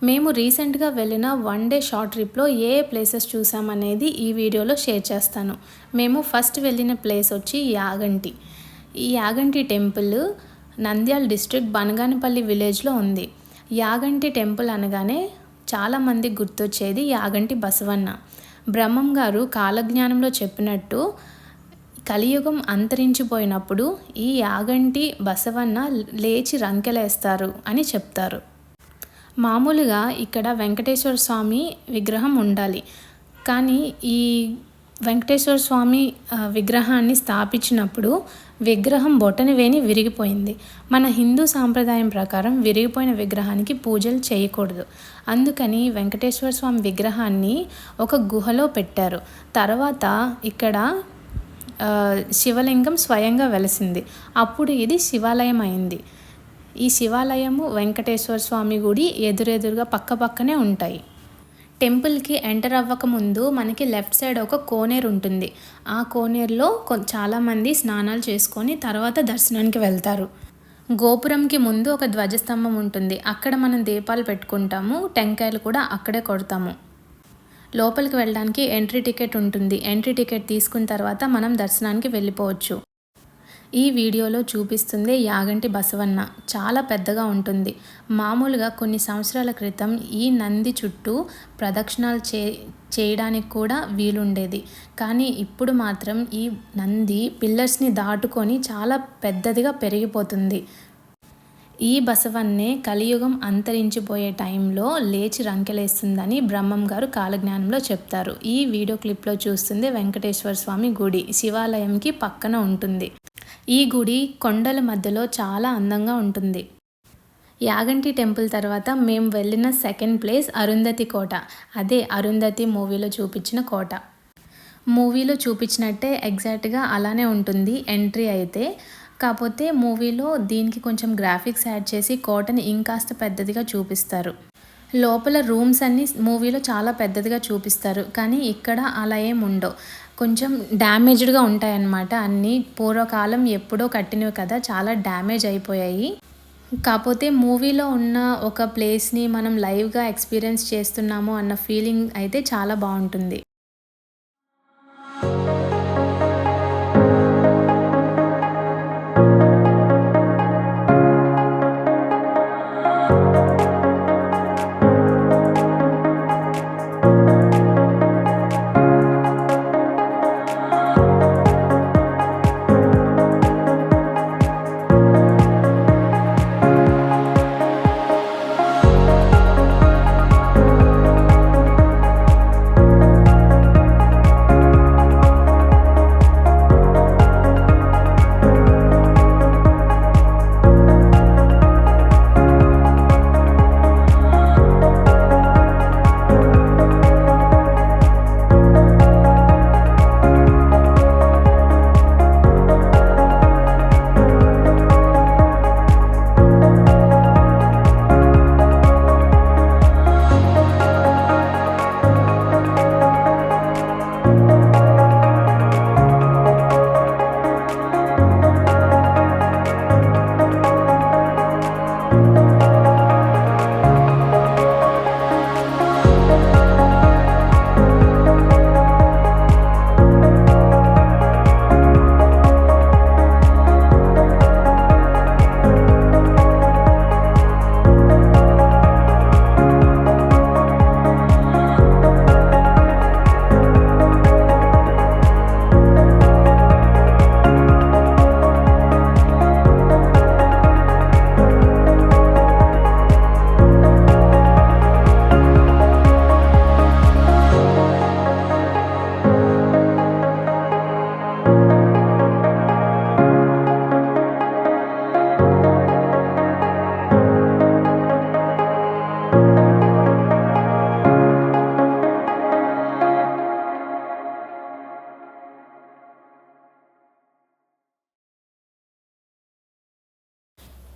మేము రీసెంట్‌గా వెళ్ళిన వన్ డే షార్ట్ ట్రిప్‌లో ఏ ప్లేసెస్ చూసామనేది ఈ వీడియోలో షేర్ చేస్తాను. మేము ఫస్ట్ వెళ్ళిన ప్లేస్ వచ్చి యాగంటి. ఈ యాగంటి టెంపుల్ నంద్యాల డిస్ట్రిక్ట్ బనగానపల్లి విలేజ్‌లో ఉంది. యాగంటి టెంపుల్ అనగానే చాలామందికి గుర్తొచ్చేది యాగంటి బసవన్న. బ్రహ్మం గారు కాలజ్ఞానంలో చెప్పినట్టు కలియుగం అంతరించిపోయినప్పుడు ఈ యాగంటి బసవన్న లేచి రంకెలేస్తారు అని చెప్తారు. మామూలుగా ఇక్కడ వెంకటేశ్వర స్వామి విగ్రహం ఉండాలి. కానీ ఈ వెంకటేశ్వర స్వామి విగ్రహాన్ని స్థాపించినప్పుడు విగ్రహం బొటనవేలు విరిగిపోయింది. మన హిందూ సాంప్రదాయం ప్రకారం విరిగిపోయిన విగ్రహానికి పూజలు చేయకూడదు. అందుకని వెంకటేశ్వర స్వామి విగ్రహాన్ని ఒక గుహలో పెట్టారు. తర్వాత ఇక్కడ శివలింగం స్వయంగా వెలసింది. అప్పుడు ఇది శివాలయం అయింది. ఈ శివాలయము వెంకటేశ్వర స్వామి గుడి ఎదురెదురుగా పక్కపక్కనే ఉంటాయి. టెంపుల్కి ఎంటర్ అవ్వక ముందు మనకి లెఫ్ట్ సైడ్ ఒక కోనేరు ఉంటుంది. ఆ కోనేరులో చాలామంది స్నానాలు చేసుకొని తర్వాత దర్శనానికి వెళ్తారు. గోపురంకి ముందు ఒక ధ్వజస్తంభం ఉంటుంది. అక్కడ మనం దీపాలు పెట్టుకుంటాము. టెంకాయలు కూడా అక్కడే కొడతాము. లోపలికి వెళ్ళడానికి ఎంట్రీ టికెట్ ఉంటుంది. ఎంట్రీ టికెట్ తీసుకున్న తర్వాత మనం దర్శనానికి వెళ్ళిపోవచ్చు. ఈ వీడియోలో చూపిస్తుంది యాగంటి బసవన్న. చాలా పెద్దగా ఉంటుంది. మామూలుగా కొన్ని సంవత్సరాల క్రితం ఈ నంది చుట్టూ ప్రదక్షిణాలు చేయడానికి కూడా వీలుండేది. కానీ ఇప్పుడు మాత్రం ఈ నంది పిల్లర్స్ని దాటుకొని చాలా పెద్దదిగా పెరిగిపోతుంది. ఈ బసవన్నే కలియుగం అంతరించిపోయే టైంలో లేచి రంకెలేస్తుందని బ్రహ్మం గారు కాలజ్ఞానంలో చెప్తారు. ఈ వీడియో క్లిప్లో చూస్తుంది వెంకటేశ్వర స్వామి గుడి శివాలయంకి పక్కన ఉంటుంది. ఈ గుడి కొండల మధ్యలో చాలా అందంగా ఉంటుంది. యాగంటి టెంపుల్ తర్వాత మేము వెళ్ళిన సెకండ్ ప్లేస్ అరుంధతి కోట. అదే అరుంధతి మూవీలో చూపించిన కోట. మూవీలో చూపించినట్టే ఎగ్జాక్ట్గా అలానే ఉంటుంది ఎంట్రీ అయితే. కాకపోతే మూవీలో దీనికి కొంచెం గ్రాఫిక్స్ యాడ్ చేసి కోటని ఇంకాస్త పెద్దదిగా చూపిస్తారు. లోపల రూమ్స్ అన్నీ మూవీలో చాలా పెద్దదిగా చూపిస్తారు. కానీ ఇక్కడ అలా ఏం ఉండవు. కొంచెం డ్యామేజ్డ్గా ఉంటాయన్నమాట. అన్నీ పూర్వకాలం ఎప్పుడో కట్టినవి కదా, చాలా డ్యామేజ్ అయిపోయాయి. కాకపోతే మూవీలో ఉన్న ఒక ప్లేస్ని మనం లైవ్గా ఎక్స్పీరియన్స్ చేస్తున్నాము అన్న ఫీలింగ్ అయితే చాలా బాగుంటుంది.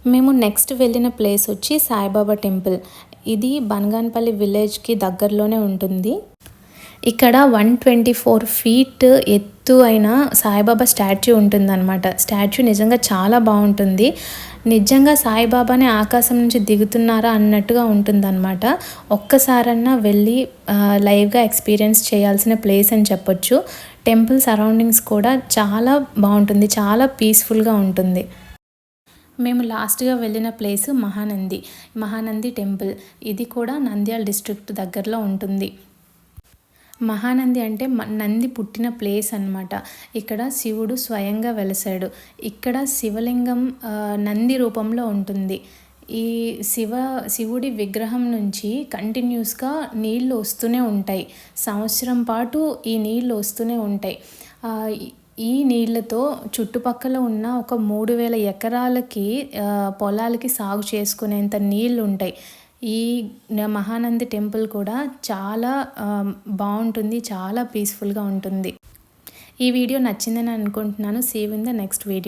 మేము నెక్స్ట్ వెళ్ళిన ప్లేస్ వచ్చి సాయిబాబా టెంపుల్. ఇది బనగానపల్లి విలేజ్కి దగ్గరలోనే ఉంటుంది. ఇక్కడ 124 ఫీట్ ఎత్తు అయిన సాయిబాబా స్టాచ్యూ ఉంటుందన్నమాట. స్టాచ్యూ నిజంగా చాలా బాగుంటుంది. నిజంగా సాయిబాబానే ఆకాశం నుంచి దిగుతున్నారా అన్నట్టుగా ఉంటుందన్నమాట. ఒక్కసారన్నా వెళ్ళి లైవ్గా ఎక్స్పీరియన్స్ చేయాల్సిన ప్లేస్ అని చెప్పొచ్చు. టెంపుల్ సరౌండింగ్స్ కూడా చాలా బాగుంటుంది, చాలా పీస్ఫుల్గా ఉంటుంది. మేము లాస్ట్గా వెళ్ళిన ప్లేస్ మహానంది టెంపుల్. ఇది కూడా నంద్యాల డిస్ట్రిక్ట్ దగ్గరలో ఉంటుంది. మహానంది అంటే నంది పుట్టిన ప్లేస్ అన్నమాట. ఇక్కడ శివుడు స్వయంగా వెలిసాడు. ఇక్కడ శివలింగం నంది రూపంలో ఉంటుంది. ఈ శివుడి విగ్రహం నుంచి కంటిన్యూస్గా నీళ్లు వస్తూనే ఉంటాయి. సంవత్సరం పాటు ఈ నీళ్లు వస్తూనే ఉంటాయి. ఈ నీళ్లతో చుట్టుపక్కల ఉన్న ఒక 3000 ఎకరాలకి పొలాలకి సాగు చేసుకునేంత నీళ్ళు ఉంటాయి. ఈ మహానంది టెంపుల్ కూడా చాలా బాగుంటుంది, చాలా పీస్ఫుల్గా ఉంటుంది. ఈ వీడియో నచ్చిందని అనుకుంటున్నాను. See you in the next video.